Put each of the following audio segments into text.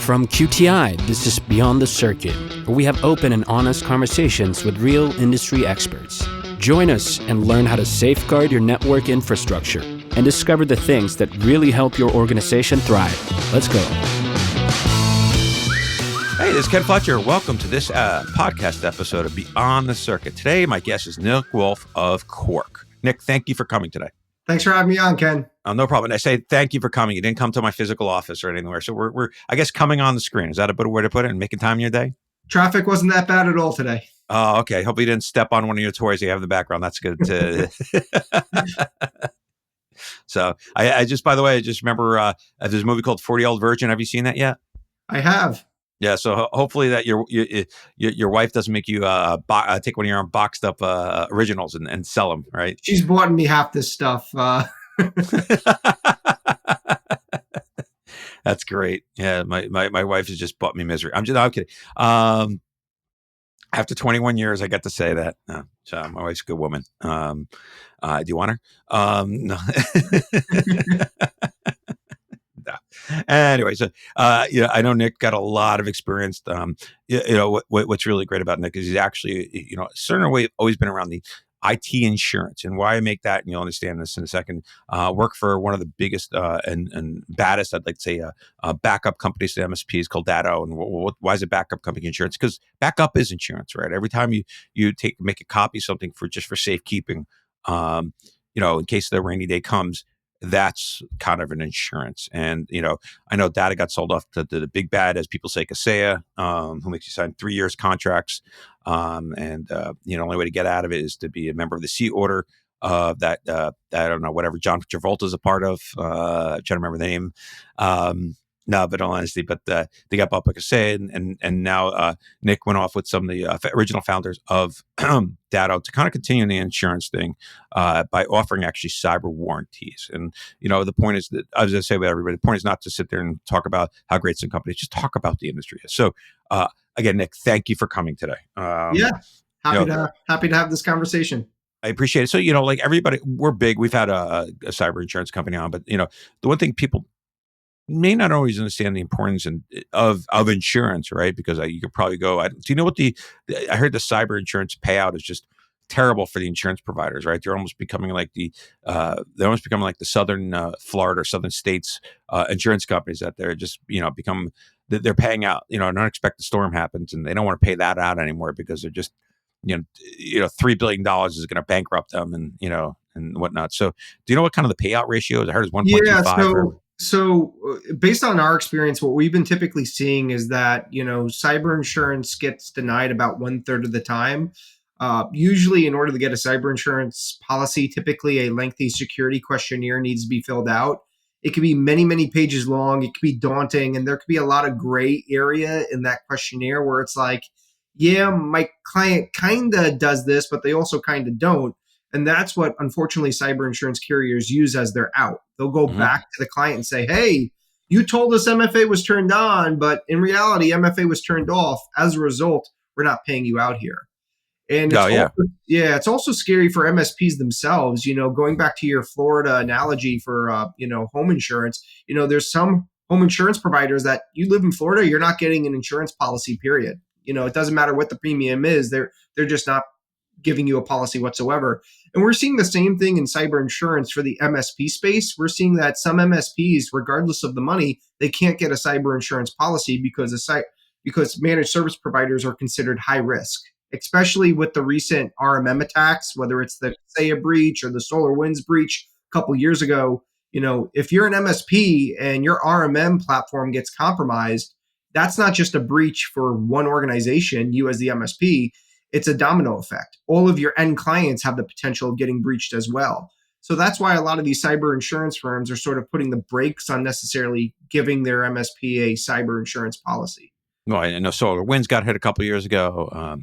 From QTI, this is Beyond the Circuit, where we have open and honest conversations with real industry experts. Join us and learn how to safeguard your network infrastructure and discover the things that really help your organization thrive. Let's go. Hey, this is Ken Fletcher. Welcome to this podcast episode of Beyond the Circuit. Today, my guest is Nick Wolf of Cork. Nick, thank you for coming today. Thanks for having me on, Ken. No problem. I say thank you for coming. You didn't come to my physical office or anywhere. So we're I guess, coming on the screen. Is that a better way to put it? And making time in your day? Traffic wasn't that bad at all today. Oh, okay. Hope you didn't step on one of your toys you have in the background. That's good. So I just, by the way, I just remember there's a movie called 40-Year-Old Virgin. Have you seen that yet? I have. Yeah, so hopefully that your wife doesn't make you take one of your own boxed up originals and sell them, right? She's bought me half this stuff. That's great. Yeah, my wife has just bought me misery. I'm kidding. After 21 years, I get to say that. So my wife's a good woman. Do you want her? No. Anyway, so I know Nick got a lot of experience. What's really great about Nick is he's actually, a certain way always been around the IT insurance, and why I make that, and you'll understand this in a second. Work for one of the biggest and baddest, I'd like to say, backup companies to MSPs called Datto. And why is it backup company insurance? Because backup is insurance, right? Every time you make a copy of something for safekeeping, in case the rainy day comes, that's kind of an insurance. And, I know Data got sold off to the big bad, as people say, Kaseya, who makes you sign 3 years contracts. The only way to get out of it is to be a member of the C order that I don't know, whatever John Travolta's a part of. I'm trying to remember the name. No, but in all honesty, they got bought by Kaseya, and now Nick went off with some of the original founders of Datto to kind of continue the insurance thing by offering actually cyber warranties. And the point is that, as I say with everybody, the point is not to sit there and talk about how great some companies, just talk about the industry. So again, Nick, thank you for coming today. Happy to have this conversation. I appreciate it. So like everybody, we're big. We've had a cyber insurance company on, but the one thing people may not always understand the importance of insurance, right? Because you could probably go, do you know what I heard the cyber insurance payout is just terrible for the insurance providers, right? They're almost becoming like the southern Florida or southern states insurance companies that they're just, they're paying out, an unexpected storm happens and they don't want to pay that out anymore because they're just, $3 billion is going to bankrupt them and whatnot. So do you know what kind of the payout ratio is? I heard it's 1.25. So based on our experience, what we've been typically seeing is that, cyber insurance gets denied about 1/3 of the time. Usually in order to get a cyber insurance policy, typically a lengthy security questionnaire needs to be filled out. It could be many, many pages long. It could be daunting. And there could be a lot of gray area in that questionnaire where it's like, yeah, my client kind of does this, but they also kind of don't. And that's what, unfortunately, cyber insurance carriers use as their out. They'll go back to the client and say, hey, you told us MFA was turned on, but in reality, MFA was turned off. As a result, we're not paying you out here. And it's also scary for MSPs themselves. Going back to your Florida analogy for, home insurance, there's some home insurance providers that you live in Florida, you're not getting an insurance policy, period. It doesn't matter what the premium is. They're just not giving you a policy whatsoever. And we're seeing the same thing in cyber insurance for the MSP space. We're seeing that some MSPs, regardless of the money, they can't get a cyber insurance policy because managed service providers are considered high risk, especially with the recent RMM attacks, whether it's the Kaseya breach or the SolarWinds breach a couple years ago. If you're an MSP and your RMM platform gets compromised, that's not just a breach for one organization, you as the MSP. It's a domino effect. All of your end clients have the potential of getting breached as well. So that's why a lot of these cyber insurance firms are sort of putting the brakes on necessarily giving their MSP a cyber insurance policy. Well, I know SolarWinds got hit a couple of years ago,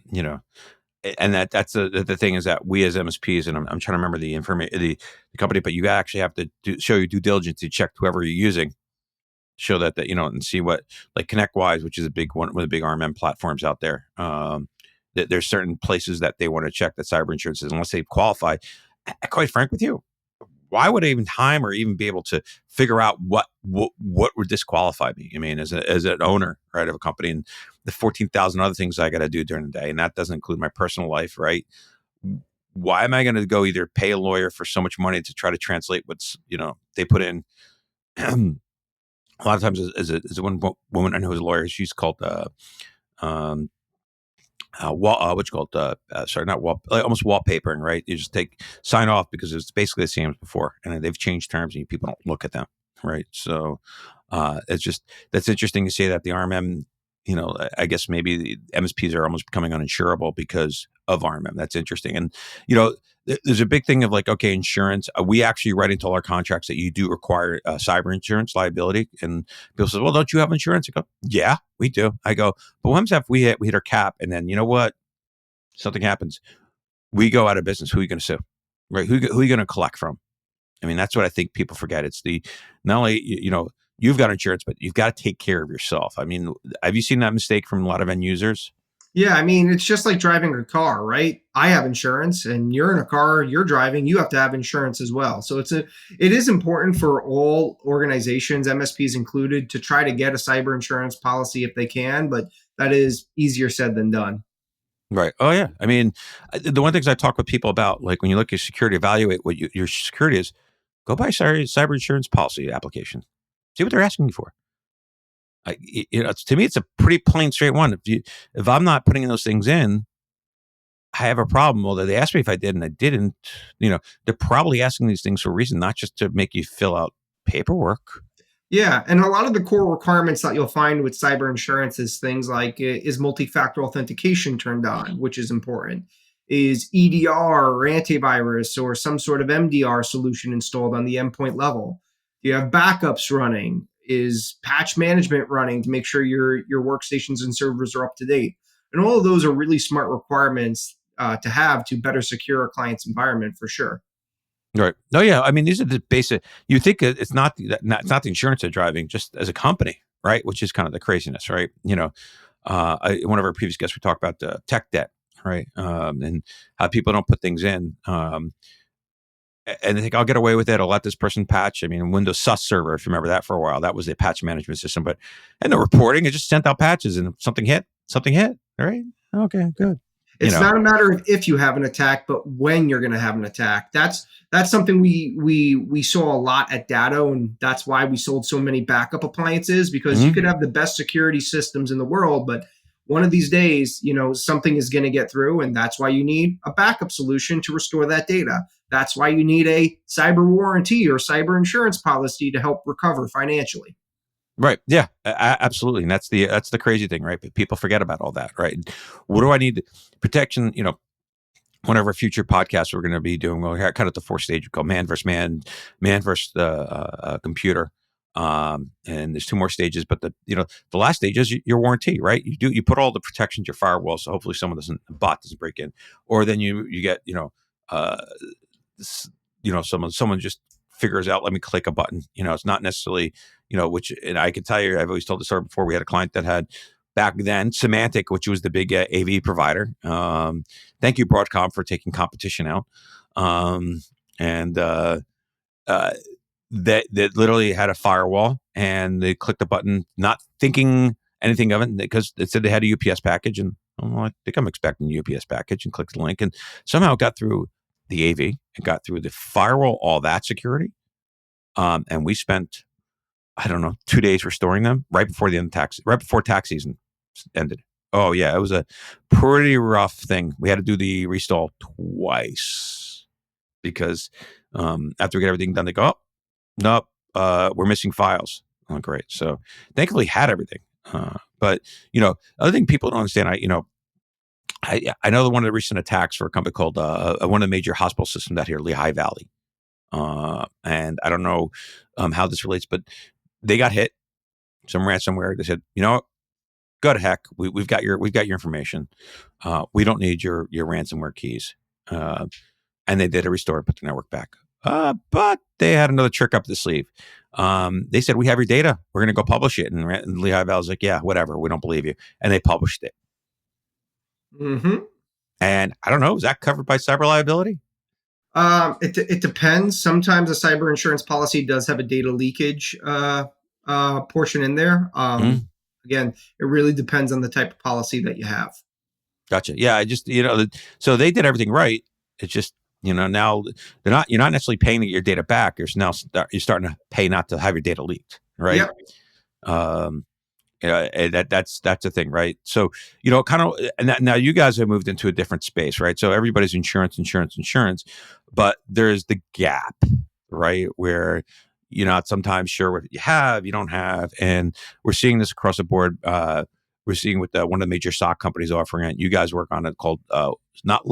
and that's the thing is that we as MSPs, and I'm trying to remember the information, the company, but you actually have to show your due diligence to check whoever you're using, show that and see what, like ConnectWise, which is a big one of the big RMM platforms out there. There's certain places that they want to check that cyber insurance is, unless they qualify. Quite frank with you, why would I even time or even be able to figure out what would disqualify me? I mean, as an owner, right, of a company, and the 14,000 other things I got to do during the day, and that doesn't include my personal life, right? Why am I going to go either pay a lawyer for so much money to try to translate what's they put in? A lot of times, as one woman I know who's a lawyer, she's called um, what you call it? Sorry, not wall, like almost wallpapering, right? You just sign off because it's basically the same as before, and they've changed terms, and people don't look at them, right? So that's interesting to say that the RMM, I guess maybe the MSPs are almost becoming uninsurable because of RMM. That's interesting, and there's a big thing of like, okay, insurance. We actually write into all our contracts that you do require cyber insurance liability, and people say, well, don't you have insurance? I go, yeah, we do. I go, but what happens if we hit our cap, and then you know what? Something happens. We go out of business. Who are you going to sue? Right? Who are you going to collect from? I mean, that's what I think people forget. It's not only, you've got insurance, but you've got to take care of yourself. I mean, have you seen that mistake from a lot of end users? Yeah, I mean, it's just like driving a car, right? I have insurance and you're in a car, you're driving, you have to have insurance as well. So it is important for all organizations, MSPs included, to try to get a cyber insurance policy if they can, but that is easier said than done. Right. Oh yeah. I mean, the one things I talk with people about, like when you look at security, evaluate what your security is. Go buy cyber insurance policy application. See what they're asking you for. To me, it's a pretty plain, straight one. If I'm not putting those things in, I have a problem. Well, they asked me if I did, and I didn't. They're probably asking these things for a reason, not just to make you fill out paperwork. Yeah, and a lot of the core requirements that you'll find with cyber insurance is things like is multi-factor authentication turned on, which is important. Is EDR or antivirus or some sort of MDR solution installed on the endpoint level? Do you have backups running? Is patch management running to make sure your workstations and servers are up to date? And all of those are really smart requirements to have to better secure a client's environment for sure. Right. Oh yeah. I mean, these are the basic. You think it's not it's not the insurance they're driving, just as a company, right? Which is kind of the craziness, right? One of our previous guests we talked about the tech debt, right? And how people don't put things in, and they think I'll get away with it. I'll let this person patch. I mean, Windows SUS server, if you remember that for a while, that was the patch management system. But and the reporting, it just sent out patches, and something hit. Something hit. All right. Okay. Good. It's not a matter of if you have an attack, but when you're going to have an attack. That's something we saw a lot at Datto, and that's why we sold so many backup appliances, because you could have the best security systems in the world, but one of these days, something is going to get through, and that's why you need a backup solution to restore that data. That's why you need a cyber warranty or cyber insurance policy to help recover financially. Right. Yeah. Absolutely. And that's the crazy thing, right? But people forget about all that, right? What do I need? Protection. One of our future podcasts we're going to be doing, we'll kind of the fourth stage we call man versus man, man versus the computer. And there's two more stages, but the last stage is your warranty, right? You put all the protections, your firewall, so hopefully bot doesn't break in, or then you get uh, someone just figures out, let me click a button. It's not necessarily which, and I can tell you, I've always told the story before. We had a client that had back then Symantec, which was the big AV provider. Thank you, Broadcom, for taking competition out. And that literally had a firewall, and they clicked the button, not thinking anything of it, because it said they had a UPS package, and I think I'm expecting a UPS package, and clicked the link, and somehow it got through the AV, it got through the firewall, all that security, and we spent, I don't know, 2 days restoring them right before right before tax season ended. Oh yeah, it was a pretty rough thing. We had to do the restall twice because after we get everything done, they go, oh, nope, we're missing files. Oh, great. So thankfully had everything. But other thing people don't understand, I know that one of the recent attacks for a company called one of the major hospital systems out here, Lehigh Valley. And I don't know how this relates, but they got hit. Some ransomware. They said, go to heck. We've got your information. We don't need your ransomware keys. And they did a restore and put the network back. But they had another trick up the sleeve. They said, we have your data. We're going to go publish it. And Lehigh Valley's like, yeah, whatever. We don't believe you. And they published it. Mm-hmm. And I don't know, is that covered by cyber liability? It depends. Sometimes a cyber insurance policy does have a data leakage portion in there. Mhm. Again, it really depends on the type of policy that you have. Gotcha. Yeah, I just so they did everything right. It's just now you're not necessarily paying to get your data back. You're starting to pay not to have your data leaked, right? Yep. Um, Yeah, and that's a thing, right? So, kind of, and now you guys have moved into a different space, right? So everybody's insurance, insurance, insurance, but there's the gap, right? Where you're not sometimes sure what you have, you don't have, and we're seeing this across the board. We're seeing with one of the major stock companies offering it. You guys work on it called not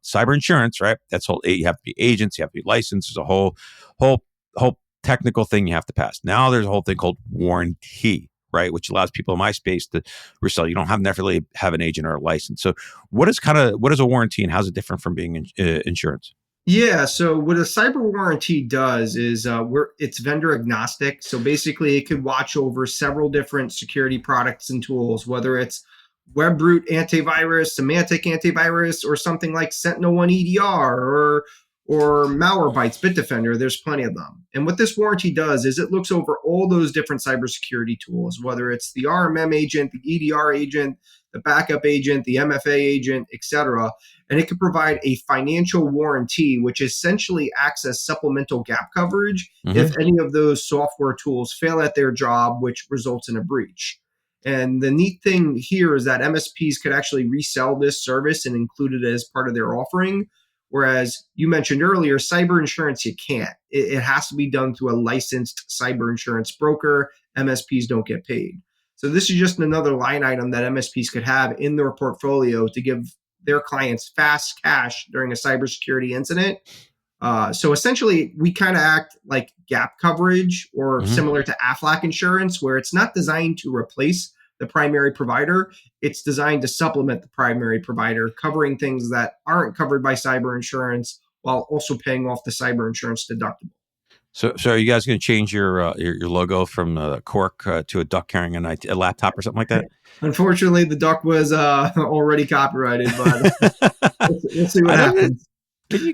cyber insurance, right? That's whole. You have to be agents, you have to be licensed. There's a whole, whole technical thing you have to pass. Now there's a whole thing called warranty, right? Which allows people in my space to resell. You don't have necessarily have an agent or a license. So what is a warranty and how's it different from being insurance? Yeah, so what a cyber warranty does is it's vendor agnostic. So basically, it could watch over several different security products and tools, whether it's WebRoot antivirus, semantic antivirus, or something like Sentinel-1 EDR or Malwarebytes Bitdefender. There's plenty of them. And what this warranty does is it looks over all those different cybersecurity tools, whether it's the RMM agent, the EDR agent, the backup agent, the MFA agent, etc. And it can provide a financial warranty, which essentially acts as supplemental gap coverage Mm-hmm. if any of those software tools fail at their job, which results in a breach. And the neat thing here is that MSPs could actually resell this service and include it as part of their offering. Whereas you mentioned earlier, cyber insurance, you can't. It has to be done through a licensed cyber insurance broker. MSPs don't get paid. So this is just another line item that MSPs could have in their portfolio to give their clients fast cash during a cybersecurity incident. So essentially, we kind of act like gap coverage or Mm-hmm. similar to AFLAC insurance, where it's not designed to replace the primary provider. It's designed to supplement the primary provider, covering things that aren't covered by cyber insurance while also paying off the cyber insurance deductible. So are you guys going to change your logo from Cork to a duck carrying a laptop or something like that? Unfortunately, the duck was already copyrighted, but we'll see what I don't know. happens.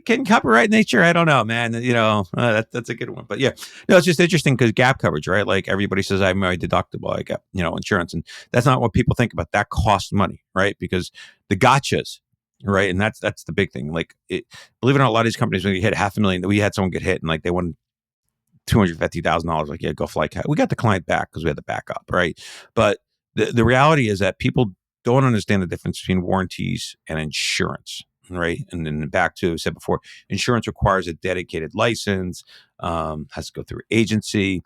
Can copyright nature? I don't know, man. That's a good one. But yeah, no, it's just interesting because gap coverage, right? Like everybody says, I'm my deductible. I got insurance, and that's not what people think about. That costs money, right? Because the gotchas, right? And that's the big thing. Like, believe it or not, a lot of these companies when you hit $500,000, we had someone get hit and like they won $250,000. Like, yeah, go fly cat. We got the client back because we had the backup, right? But the reality is that people don't understand the difference between warranties and insurance, right? And then back to, I said before, insurance requires a dedicated license, has to go through agency,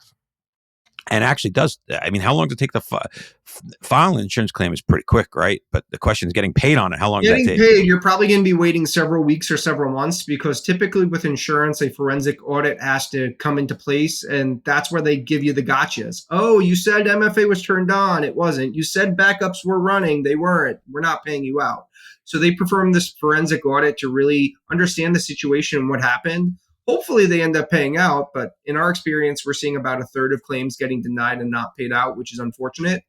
and actually does. I mean, how long does it take to file an insurance claim? Is pretty quick, right? But the question is getting paid on it. How long does that Getting take? paid, you're probably going to be waiting several weeks or several months because typically with insurance, a forensic audit has to come into place. And that's where they give you the gotchas. Oh, you said MFA was turned on. It wasn't. You said backups were running. They weren't. We're not paying you out. So they perform this forensic audit to really understand the situation and what happened. Hopefully they end up paying out. But in our experience, we're seeing about a third of claims getting denied and not paid out, which is unfortunate.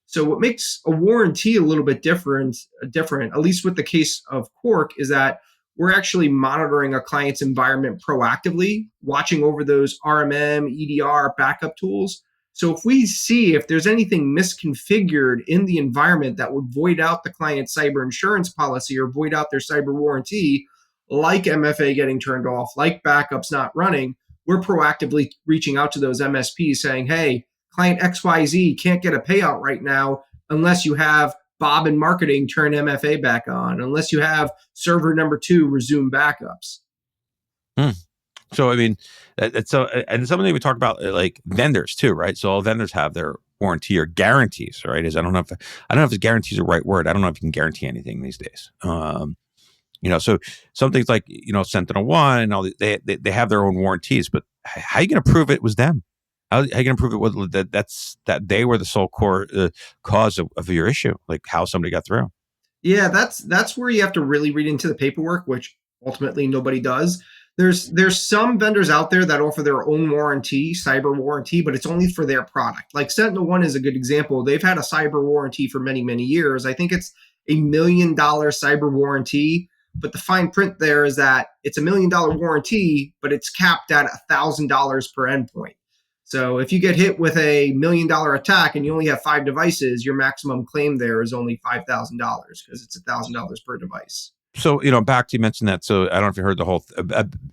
So what makes a warranty a little bit different, at least with the case of Cork, is that we're actually monitoring a client's environment proactively, watching over those RMM, EDR backup tools. So if we see if there's anything misconfigured in the environment that would void out the client's cyber insurance policy or void out their cyber warranty, like MFA getting turned off, like backups not running, we're proactively reaching out to those MSPs saying, hey, client XYZ can't get a payout right now unless you have Bob in marketing turn MFA back on, unless you have server number 2 resume backups. So I mean, that's so, and something we talk about like vendors too, right? So all vendors have their warranty or guarantees, right? I don't know if the guarantee is the right word. I don't know if you can guarantee anything these days. So some things like Sentinel-1, they have their own warranties, but how are you going to prove it was them? How are you going to prove it was that they were the sole core cause of your issue? Like how somebody got through? Yeah, that's where you have to really read into the paperwork, which ultimately nobody does. There's some vendors out there that offer their own warranty, cyber warranty, but it's only for their product. Like Sentinel-1 is a good example. They've had a cyber warranty for many, many years. I think it's $1 million cyber warranty, but the fine print there is that it's $1 million warranty, but it's capped at $1,000 per endpoint. So if you get hit with a $1 million attack and you only have 5 devices, your maximum claim there is only $5,000 because it's $1,000 per device. So, back to you mentioned that. So I don't know if you heard the whole,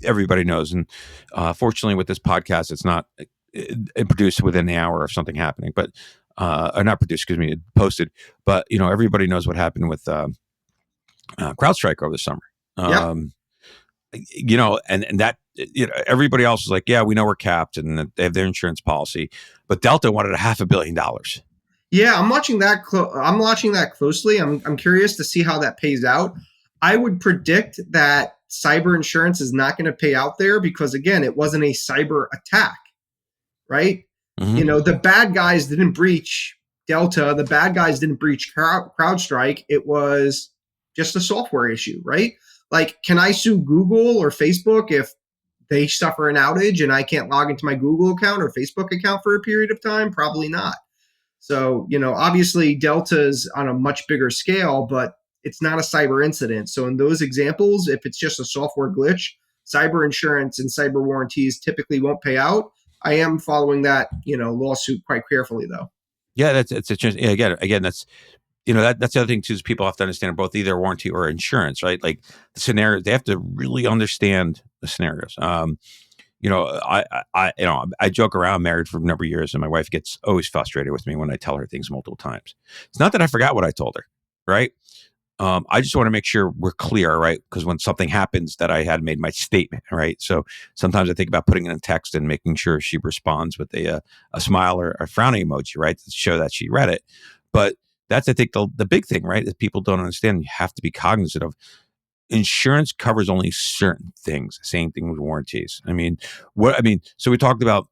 everybody knows. And fortunately with this podcast, it's not produced within the hour of something happening, but, or not produced, excuse me, posted. But, everybody knows what happened with CrowdStrike over the summer. Yep. And that, everybody else was like, yeah, we know we're capped and that they have their insurance policy, but Delta wanted $500 million. Yeah, I'm watching that. I'm watching that closely. I'm curious to see how that pays out. I would predict that cyber insurance is not going to pay out there because, again, it wasn't a cyber attack, right? Mm-hmm. The bad guys didn't breach Delta. The bad guys didn't breach CrowdStrike. It was just a software issue, right? Like, can I sue Google or Facebook if they suffer an outage and I can't log into my Google account or Facebook account for a period of time? Probably not. So, obviously Delta's on a much bigger scale, but it's not a cyber incident. So in those examples, if it's just a software glitch, cyber insurance and cyber warranties typically won't pay out. I am following that, lawsuit quite carefully though. Yeah, that's again, that's that's the other thing too, is people have to understand both either warranty or insurance, right? Like the scenario, they have to really understand the scenarios. I joke around, married for a number of years, and my wife gets always frustrated with me when I tell her things multiple times. It's not that I forgot what I told her, right? I just want to make sure we're clear, right? Because when something happens, that I had made my statement, right? So sometimes I think about putting it in text and making sure she responds with a smile or a frowning emoji, right, to show that she read it. But that's, I think, the big thing, right? That people don't understand. You have to be cognizant of. Insurance covers only certain things. Same thing with warranties. So we talked about,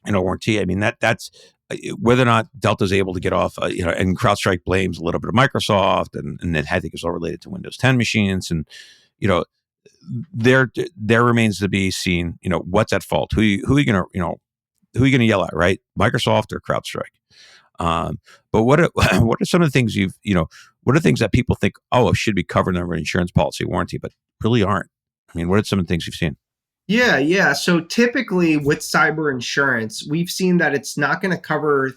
warranty. I mean, that's whether or not Delta's able to get off, and CrowdStrike blames a little bit of Microsoft, and then I think it's all related to Windows 10 machines. And, there remains to be seen, what's at fault. Who are you going to yell at, right? Microsoft or CrowdStrike? But what are some of the things what are things that people think, oh, it should be covered under an insurance policy warranty, but really aren't? I mean, what are some of the things you've seen? Yeah. So typically with cyber insurance, we've seen that it's not going to cover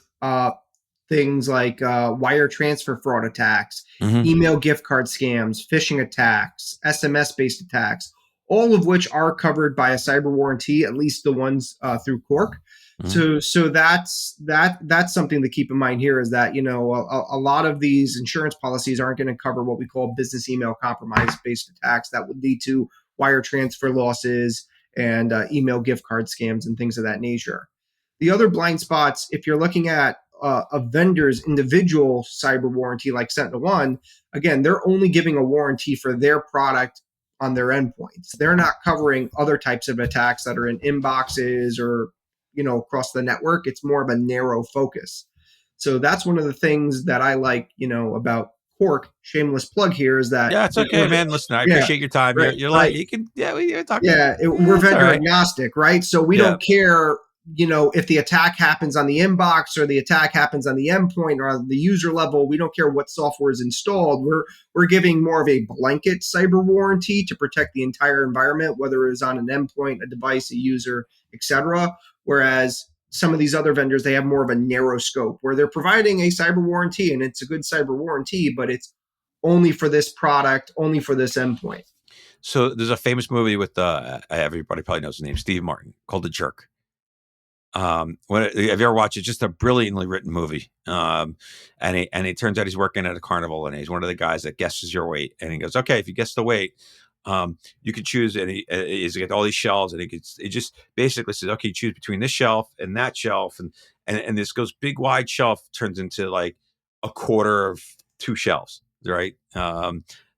things like wire transfer fraud attacks, Mm-hmm. email gift card scams, phishing attacks, SMS-based attacks, all of which are covered by a cyber warranty, at least the ones through Cork. Mm-hmm. So that's something to keep in mind here is that a lot of these insurance policies aren't going to cover what we call business email compromise based attacks that would lead to wire transfer losses and email gift card scams and things of that nature. The other blind spots, if you're looking at a vendor's individual cyber warranty like SentinelOne, again, they're only giving a warranty for their product on their endpoints. They're not covering other types of attacks that are in inboxes or across the network. It's more of a narrow focus. So that's one of the things that I like, about Cork. Shameless plug here is that Yeah, it's okay, man. Listen, I appreciate your time. right, You're like, right. you can, yeah, we talk. We're vendor right. agnostic, right? So we don't care, if the attack happens on the inbox or the attack happens on the endpoint or on the user level. We don't care what software is installed. We're giving more of a blanket cyber warranty to protect the entire environment, whether it is on an endpoint, a device, a user, etc. Whereas some of these other vendors, they have more of a narrow scope where they're providing a cyber warranty, and it's a good cyber warranty, but it's only for this product, only for this endpoint. So there's a famous movie with everybody probably knows his name, Steve Martin, called The Jerk. Have you ever watched it? Just a brilliantly written movie. And it turns out he's working at a carnival, and he's one of the guys that guesses your weight. And he goes, okay, if you guess the weight, you can choose. And he's got all these shelves, and it just basically says, okay, choose between this shelf and that shelf. And this goes big wide shelf turns into like a quarter of 2 shelves. Right.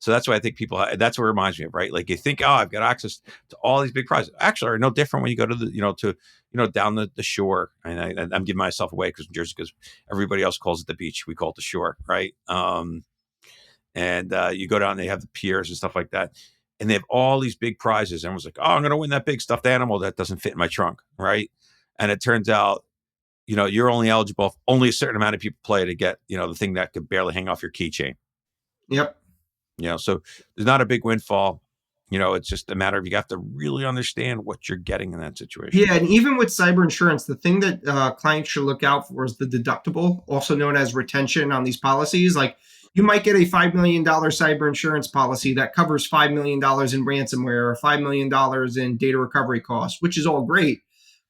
So that's why I think that's what it reminds me of, right? Like you think, oh, I've got access to all these big prizes. Actually, are no different when you go to the, down the shore. And I'm giving myself away because Jersey, because everybody else calls it the beach. We call it the shore, right? And you go down, they have the piers and stuff like that. And they have all these big prizes. Everyone's like, oh, I'm going to win that big stuffed animal that doesn't fit in my trunk, right? And it turns out, you're only eligible if only a certain amount of people play to get, the thing that could barely hang off your keychain. Yep. So there's not a big windfall. It's just a matter of you have to really understand what you're getting in that situation. Yeah, and even with cyber insurance, the thing that clients should look out for is the deductible, also known as retention on these policies. Like you might get a $5 million cyber insurance policy that covers $5 million in ransomware or $5 million in data recovery costs, which is all great.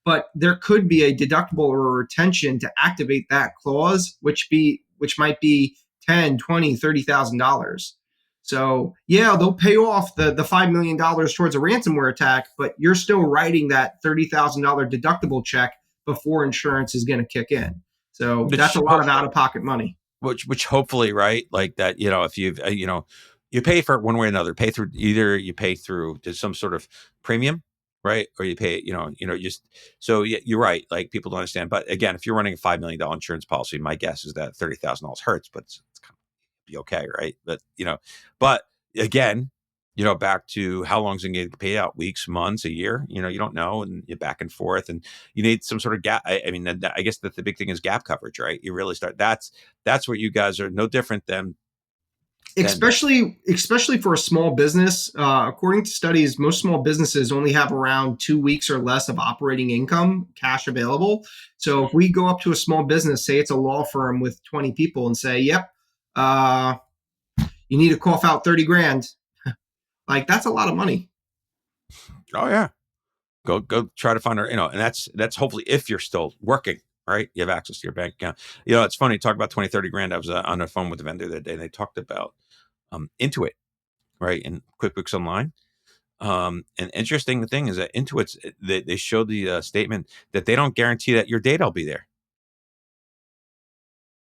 But there could be a deductible or a retention to activate that clause, which might be 10, 20, $30,000. So yeah, they'll pay off the $5 million towards a ransomware attack, but you're still writing that $30,000 deductible check before insurance is going to kick in. So that's a Which lot of out of pocket money. which hopefully, right, like that, if you've you pay for it one way or another. Pay through either you pay through to some sort of premium, right, or you pay just so you're right. Like people don't understand, but again, if you're running a $5 million insurance policy, my guess is that $30,000 hurts, but it's kind of be okay, right? But again, back to how long is it going to get paid out? Weeks, months, a year? You don't know, and you're back and forth, and you need some sort of gap. I mean, I guess that the big thing is gap coverage, right? You really start. That's where you guys are no different than Especially for a small business. According to studies, most small businesses only have around 2 weeks or less of operating income cash available. So if we go up to a small business, say it's a law firm with 20 people, and say, "Yep, uh, you need to cough out 30 grand," like that's a lot of money. oh yeah, go try to find her, and that's hopefully if you're still working. Right, you have access to your bank account. It's funny, talk about 20, 30 grand. I was on the phone with the vendor that day, and they talked about Intuit, right, and QuickBooks Online. An interesting thing is that Intuit's they show the statement that they don't guarantee that your data will be there.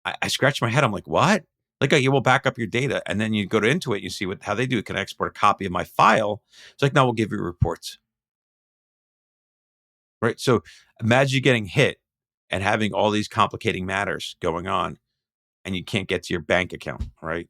I scratched my head. I'm like, what? Like, you will back up your data, and then you go to Intuit, you see how they do. Can I export a copy of my file? It's like, no, we'll give you reports, right? So imagine you getting hit and having all these complicating matters going on, and you can't get to your bank account, right?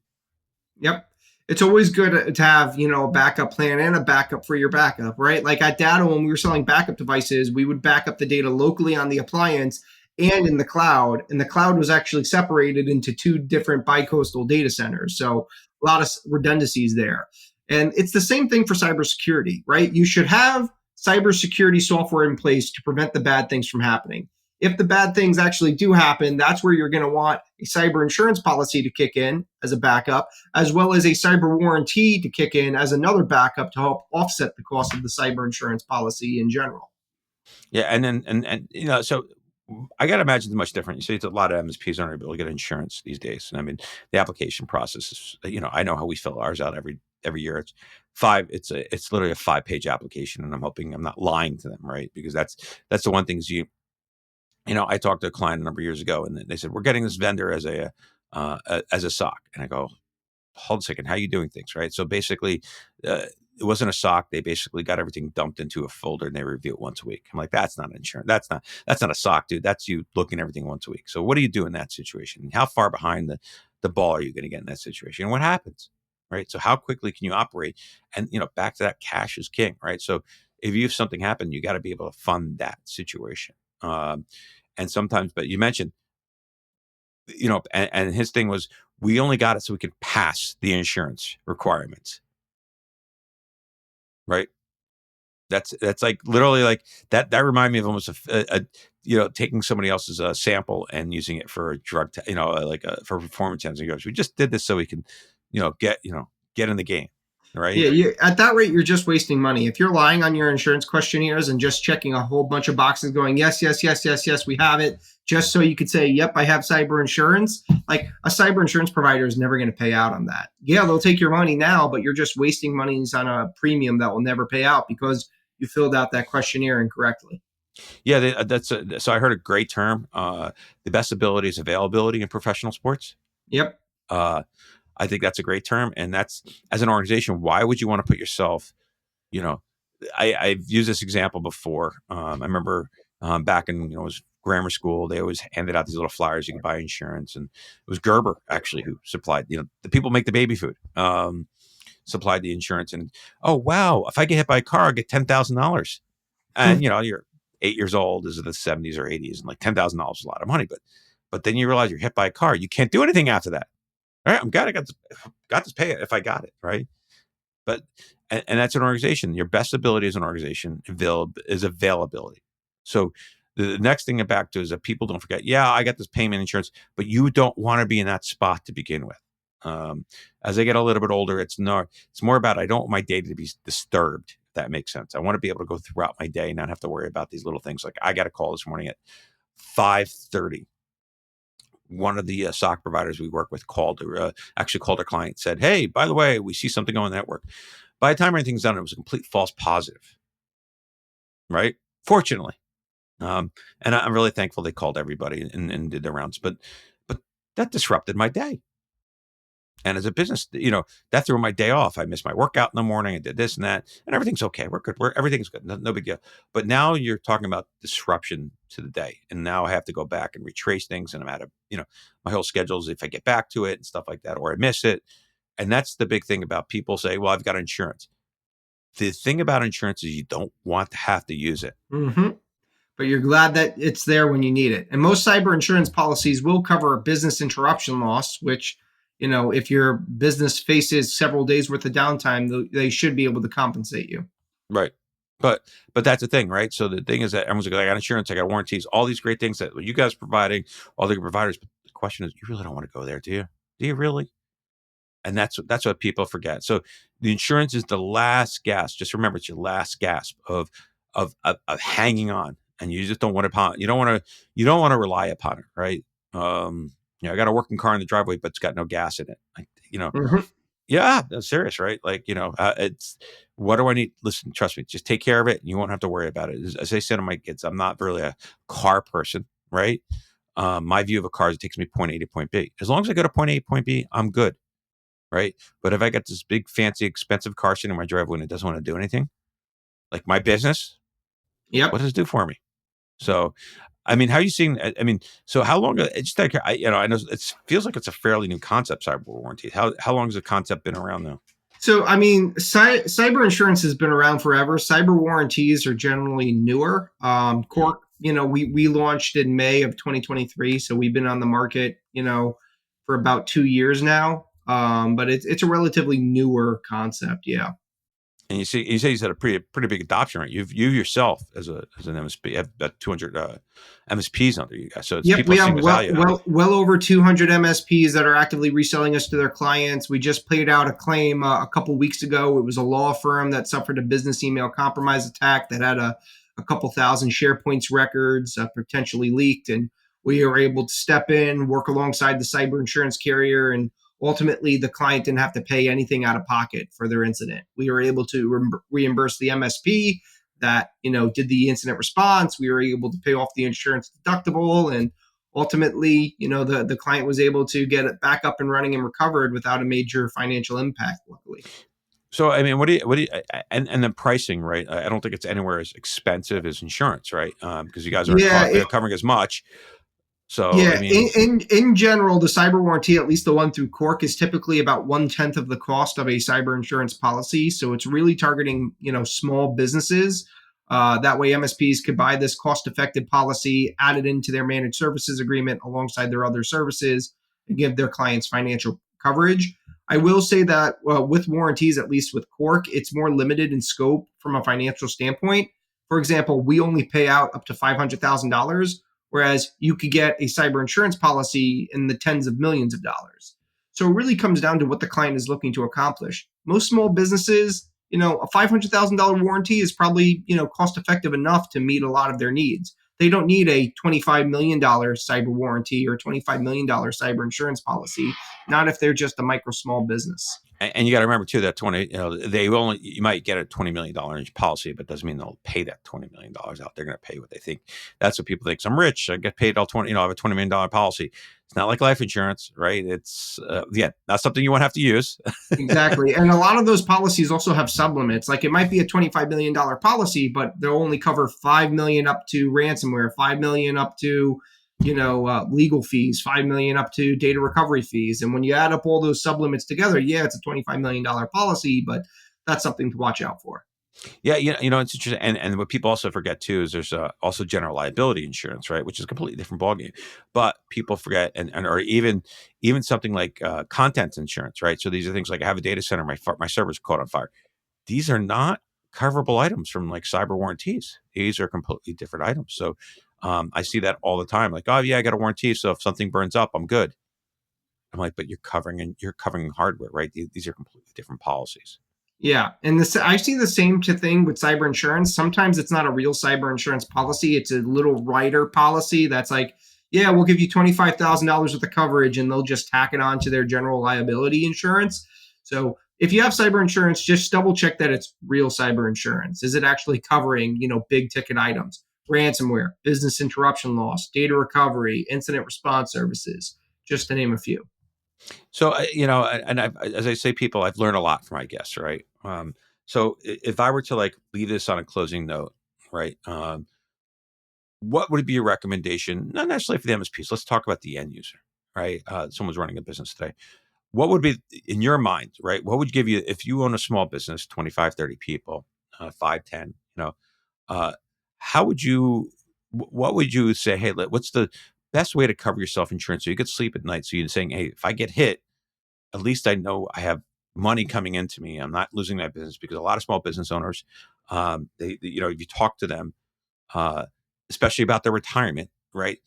Yep. It's always good to have, a backup plan and a backup for your backup, right? Like at Data, when we were selling backup devices, we would back up the data locally on the appliance and in the cloud. And the cloud was actually separated into two different bicoastal data centers. So a lot of redundancies there. And it's the same thing for cybersecurity, right? You should have cybersecurity software in place to prevent the bad things from happening. If the bad things actually do happen, that's where you're going to want a cyber insurance policy to kick in as a backup, as well as a cyber warranty to kick in as another backup to help offset the cost of the cyber insurance policy in general. Yeah, and then so I got to imagine it's much different. You see, it's a lot of MSPs aren't able to get insurance these days, and I mean the application process is. I know how we fill ours out every year. It's five. It's literally a 5-page application, and I'm hoping I'm not lying to them, right? Because that's the one thing is I talked to a client a number of years ago, and they said we're getting this vendor as a SOC, and I go, hold a second, how are you doing things, right? So basically, it wasn't a SOC. They basically got everything dumped into a folder and they review it once a week. I'm like, that's not insurance. That's not a SOC, dude. That's you looking at everything once a week. So what do you do in that situation? And how far behind the ball are you going to get in that situation? And what happens, right? So how quickly can you operate? And back to that, cash is king, right? So if you have something happen, you got to be able to fund that situation. And sometimes, but you mentioned and his thing was, we only got it so we could pass the insurance requirements, right? That's like literally like that. That reminded me of almost taking somebody else's sample and using it for a drug, for performance testing. He goes, we just did this so we can, get in the game, right? Yeah, at that rate, you're just wasting money. If you're lying on your insurance questionnaires and just checking a whole bunch of boxes going, yes, yes, yes, yes, yes, we have it, just so you could say, yep, I have cyber insurance, like a cyber insurance provider is never going to pay out on that. Yeah, they'll take your money now, but you're just wasting monies on a premium that will never pay out because you filled out that questionnaire incorrectly. Yeah, so I heard a great term. The best ability is availability in professional sports. Yep. I think that's a great term. And that's, as an organization, why would you want to put yourself, I've used this example before. I remember back in, it was grammar school, they always handed out these little flyers you could buy insurance. And it was Gerber actually who supplied, the people make the baby food, supplied the insurance. And, oh, wow, if I get hit by a car, I get $10,000. And, you're 8 years old, this is the 70s or 80s, and like $10,000 is a lot of money. But then you realize you're hit by a car. You can't do anything after that. All right, I'm glad I got this pay if I got it, right? But and that's an organization. Your best ability as an organization is availability. So the next thing back to is that people don't forget. Yeah, I got this payment insurance, but you don't want to be in that spot to begin with. As I get a little bit older, it's more about I don't want my day to be disturbed. If that makes sense. I want to be able to go throughout my day and not have to worry about these little things. Like I got a call this morning at 5:30. One of the SOC providers we work with actually called our client, said, "Hey, by the way, we see something on the network." By the time everything's done, it was a complete false positive, right? Fortunately. And I'm really thankful they called everybody and did their rounds, but that disrupted my day. And as a business, that threw my day off. I missed my workout in the morning. I did this and that, and everything's okay. We're good. Everything's good. No big deal. But now you're talking about disruption to the day, and now I have to go back and retrace things, and I'm out of, my whole schedules if I get back to it and stuff like that, or I miss it. And that's the big thing about people say, "Well, I've got insurance." The thing about insurance is you don't want to have to use it. Mm-hmm. But you're glad that it's there when you need it. And most cyber insurance policies will cover a business interruption loss, which, if your business faces several days worth of downtime, they should be able to compensate you. Right. But that's the thing, right? So the thing is that everyone's like, I got insurance, I got warranties, all these great things that you guys are providing, all the providers. But the question is, you really don't want to go there, do you? Do you really? And that's what people forget. So the insurance is the last gasp. Just remember, it's your last gasp of hanging on, and you just don't want to. You don't want to rely upon it, right? I got a working car in the driveway, but it's got no gas in it. Mm-hmm. Yeah, that's serious, right? Like, it's what do I need? Listen, trust me, just take care of it, and you won't have to worry about it. As I said to my kids, I'm not really a car person, right? My view of a car is it takes me point A to point B. As long as I go to point A, point B, I'm good. Right. But if I got this big, fancy, expensive car sitting in my driveway and it doesn't want to do anything, like my business, Yep. what does it do for me? So, I mean, how are you seeing? I mean, so how long? It's just like I know it feels like it's a fairly new concept, cyber warranty. How long has the concept been around now? So, I mean, cyber insurance has been around forever. Cyber warranties are generally newer. Cork, we launched in May of 2023, so we've been on the market, for about 2 years now. But it's a relatively newer concept. Yeah. And you say he's had a pretty big adoption rate. You yourself as an MSP have about 200 MSPs under you guys, so it's Yep, people we have seeing the value. well over 200 MSPs that are actively reselling us to their clients. We just paid out a claim a couple weeks ago. It was a law firm that suffered a business email compromise attack that had a couple thousand SharePoints records potentially leaked, and we were able to step in, work alongside the cyber insurance carrier, and ultimately the client didn't have to pay anything out of pocket for their incident. We were able to reimburse the MSP that did the incident response. We were able to pay off the insurance deductible, and ultimately the client was able to get it back up and running and recovered without a major financial impact, luckily. So, I mean, what do you, and the pricing, right? I don't think it's anywhere as expensive as insurance, right? Because you guys aren't covering as much. So, Yeah, I mean, in general, the cyber warranty, at least the one through Cork, is typically about 1/10 of the cost of a cyber insurance policy. So it's really targeting small businesses. That way, MSPs could buy this cost-effective policy, add it into their managed services agreement alongside their other services, and give their clients financial coverage. I will say that with warranties, at least with Cork, it's more limited in scope from a financial standpoint. For example, we only pay out up to $500,000, whereas you could get a cyber insurance policy in the tens of millions of dollars. So it really comes down to what the client is looking to accomplish. Most small businesses, a $500,000 warranty is probably, cost effective enough to meet a lot of their needs. They don't need a $25 million cyber warranty or $25 million cyber insurance policy, not if they're just a micro small business. and you got to remember too that you might get a $20 million policy, but doesn't mean they'll pay that $20 million out. They're going to pay what they think. That's what people think. So I'm rich. I get paid all 20. I have a $20 million policy. It's not like life insurance, right? It's not something you want to have to use. Exactly. And a lot of those policies also have sublimits. Like it might be a $25 million policy, but they'll only cover $5 million up to ransomware, $5 million up to, legal fees, $5 million up to data recovery fees. And when you add up all those sublimits together, it's a $25 million policy, but that's something to watch out for. Yeah, it's interesting, and what people also forget too is there's also general liability insurance, right, which is a completely different ballgame. But people forget, and or even something like contents insurance, right? So these are things like I have a data center, my server's caught on fire. These are not coverable items from like cyber warranties. These are completely different items. So I see that all the time. Like, oh yeah, I got a warranty, so if something burns up, I'm good. I'm like, but you're covering hardware, right? These are completely different policies. Yeah, and this I see the same thing with cyber insurance. Sometimes it's not a real cyber insurance policy; it's a little rider policy that's like, yeah, we'll give you $25,000 worth of coverage, and they'll just tack it on to their general liability insurance. So if you have cyber insurance, just double check that it's real cyber insurance. Is it actually covering, big ticket items, ransomware, business interruption loss, data recovery, incident response services, just to name a few. So, and as I say, people, I've learned a lot from my guests, right? So, if I were to like leave this on a closing note, right? What would be your recommendation? Not necessarily for the MSPs. Let's talk about the end user, right? Someone's running a business today. What would be in your mind, right? What would give you if you own a small business, 25, 30 people, 5, 10, uh, how would you, what would you say? Hey, what's the best way to cover yourself insurance so you could sleep at night? So you're saying, hey, if I get hit, at least I know I have money coming into me. I'm not losing my business because a lot of small business owners, if you talk to them, uh, especially about their retirement, right?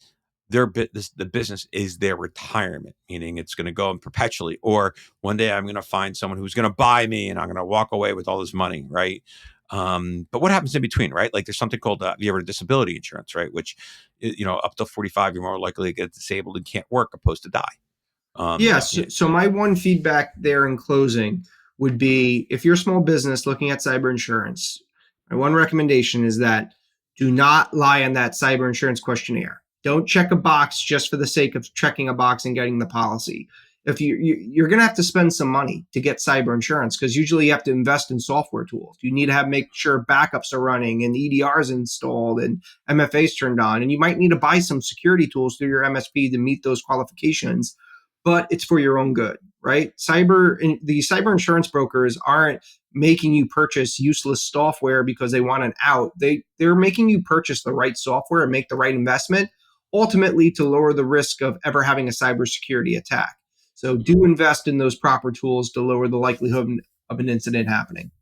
The business is their retirement, meaning it's going to go on perpetually. Or one day I'm going to find someone who's going to buy me, and I'm going to walk away with all this money, right? But what happens in between, right? Like there's something called you ever disability insurance, right? Which, up to 45, you're more likely to get disabled and can't work opposed to die. Yes. Yeah, So my one feedback there in closing would be if you're a small business looking at cyber insurance, my one recommendation is that do not lie on that cyber insurance questionnaire. Don't check a box just for the sake of checking a box and getting the policy. If you're going to have to spend some money to get cyber insurance because usually you have to invest in software tools. You need to make sure backups are running and EDRs installed and MFAs turned on, and you might need to buy some security tools through your MSP to meet those qualifications, but it's for your own good, right? The cyber insurance brokers aren't making you purchase useless software because they want an out. They're making you purchase the right software and make the right investment, ultimately to lower the risk of ever having a cybersecurity attack. So do invest in those proper tools to lower the likelihood of an incident happening.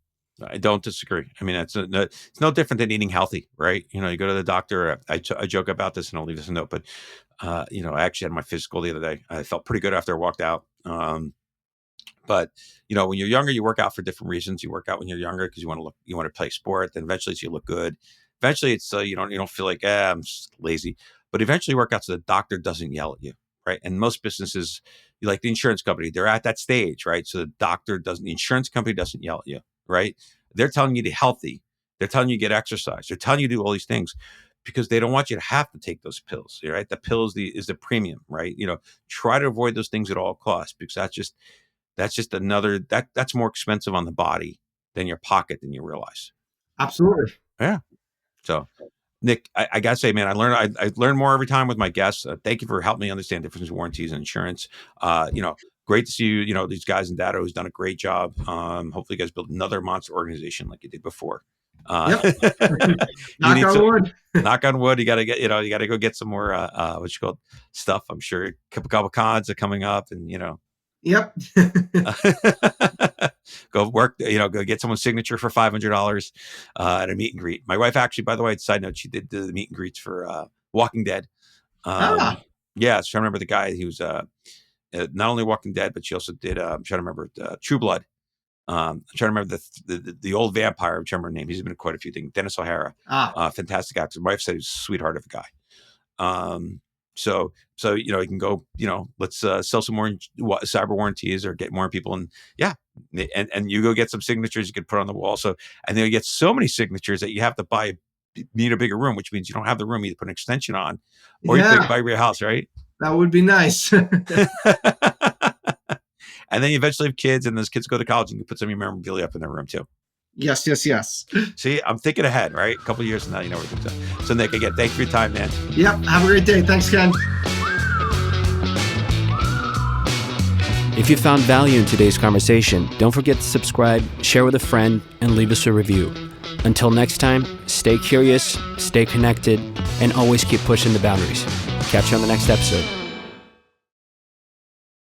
I don't disagree. I mean, it's no different than eating healthy, right? You go to the doctor. I joke about this, and I'll leave this a note. But I actually had my physical the other day. I felt pretty good after I walked out. But when you're younger, you work out for different reasons. You work out when you're younger because you want to play sport. Then eventually, so you look good. Eventually, it's you don't feel like I'm just lazy. But eventually, you work out so the doctor doesn't yell at you, right? And most businesses, like the insurance company, they're at that stage, right? So the insurance company doesn't yell at you, right? They're telling you to be healthy. They're telling you to get exercise. They're telling you to do all these things because they don't want you to have to take those pills, right? The pill is the premium, right? Try to avoid those things at all costs because that's just that's more expensive on the body than your pocket than you realize. Absolutely. Yeah. So Nick, I gotta say, man, I learn more every time with my guests. Thank you for helping me understand the difference in warranties and insurance. Great to see you. These guys in data who's done a great job. Hopefully, you guys build another monster organization like you did before. Yep. You need Knock on wood. knock on wood. You got to you got to go get some more what you call stuff. I'm sure a couple cons are coming up, and Yep. go work, go get someone's signature for $500 at a meet and greet. My wife actually, by the way, side note, she did the meet and greets for Walking Dead. Ah, Yeah, so I remember the guy who was not only Walking Dead, but she also did. I'm trying to remember True Blood. I'm trying to remember the old vampire. I'm trying to remember her name. He's been in quite a few things. Dennis O'Hara, fantastic actor. My wife said he was a sweetheart of a guy. So you can go, let's sell some more cyber warranties or get more people, and yeah, and you go get some signatures you could put on the wall. So and then you get so many signatures that you have to need a bigger room, which means you don't have the room either put an extension on, or you have to buy your house, right? That would be nice. And then you eventually have kids, and those kids go to college, and you can put some of your memorabilia up in their room too. Yes. See, I'm thinking ahead, right? A couple of years from now, where things are. So Nick, again, thanks for your time, man. Yep. Have a great day. Thanks, Ken. If you found value in today's conversation, don't forget to subscribe, share with a friend, and leave us a review. Until next time, stay curious, stay connected, and always keep pushing the boundaries. Catch you on the next episode.